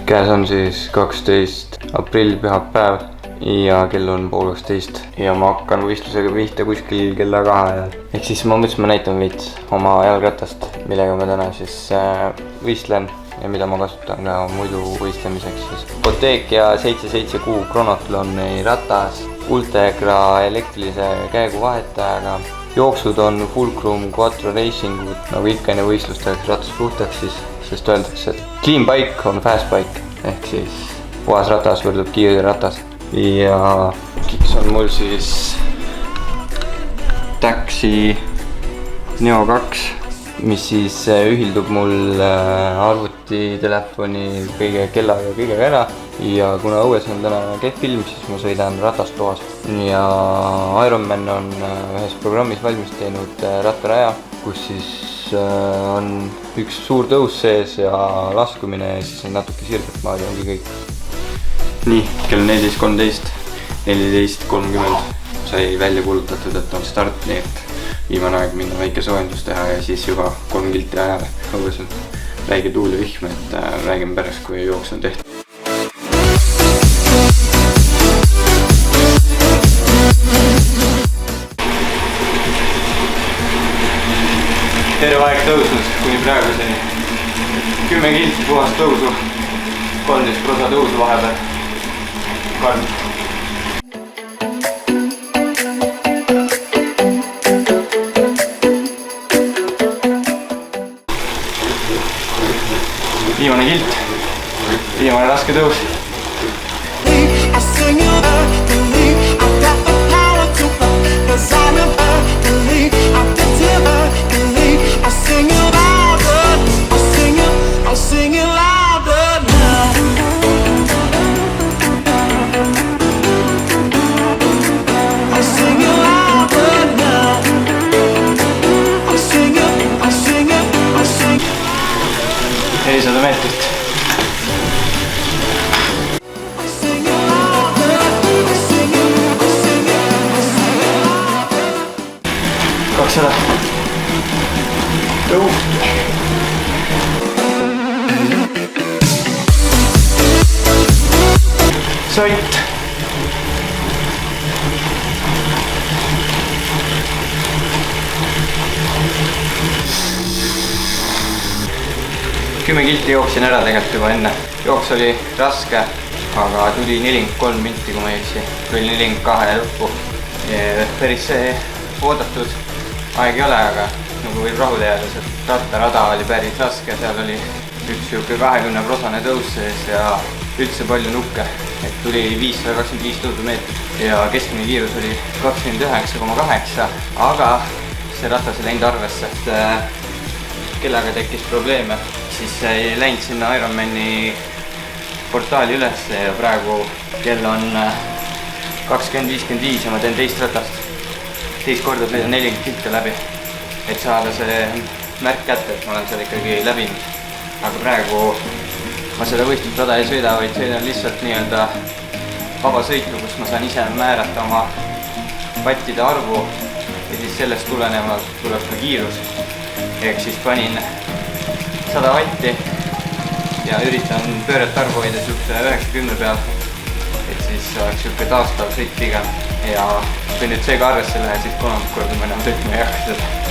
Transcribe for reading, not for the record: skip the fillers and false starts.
käes on siis 12. aprill, pühapäev ja kell on 11:30 ja ma hakkan võistlusega pihta kuskil kella 2 ajal. Ehk siis ma mõtlesin, ma näitan veits oma jalgratast, millega ma täna siis võistlen ja mida ma kasutan ka muidu võistlemiseks siis. Bottega 776 Chronotloni ratas, Ultegra elektrilise käeguvahetajaga. Jooksud on Fulcrum Quattro Racingud, nagu ikka enne võistlusteks ratas puhtaks siis, sest öeldakse, et clean bike on fast bike ehk siis puhas ratas võrdub kiire ratas. Ja kiks on mul siis Taxi Neo 2, mis siis ühildub mul arvuti, telefoni, kõige kellaga, kõigega ära. Ja kuna õues on täna kehv ilm, siis ma sõidan ratastoas. Ja Ironman on ühes programmis valmis teinud rattaraja, kus siis on üks suur tõus sees ja laskumine ja siis on natuke sirget maad ja ongi kõik. Nii, kell 14:13, 14:30 sai välja kuulutatud, et on start, nii et viimane aeg minna väike soojendus teha ja siis juba 3 kilti ajale. Õues on väike tuul ja vihm, et räägime pärast, kui jooks on tehtud. Terve aeg tõusnud kuni praeguseni. 10 kilti puhast tõusu, 13% tõusu vahepeal. Karm. Viimane kilt, viimane raske tõus. Ei 100 meetrit. Kakssada. Sõit. Kümme kilti jooksin ära tegelikult juba enne. Jooks oli raske, aga tuli 43 minti, kui ma ei eksi. Tuli 42 lõppu. Päris see oodatud aeg ei ole, aga nagu võib rahule jääda, see rattarada oli päris raske. Seal oli üks 20% tõus sees ja üldse palju nukke. Et tuli 525 tõusumeetrit ja keskmine kiirus oli 29,8, aga see ratas ei läinud arvesse, et kellaga tekkis probleeme. Siis ei läinud sinna Ironmani portaali üles ja praegu kell on 20:55 ja ma teen teist ratast. Teist korda sõidan 40 kilti läbi, et saada see märk kätte, et ma olen seal ikkagi läbinud. Aga praegu ma seda võistlusrada ei sõida, vaid sõidan lihtsalt nii-öelda vaba sõitu, kus ma saan ise määrata oma vattide arvu ja siis sellest tulenevalt tuleb ka kiirus. Ehk siis panin 100 vatti ja üritan pööret arvu hoida 90 peal, et siis oleks siuke taastav sõit pigem. Ja kui nüüd seega arvesse lähe, siis kolmandat korda ma enam sõitma ei hakka seda.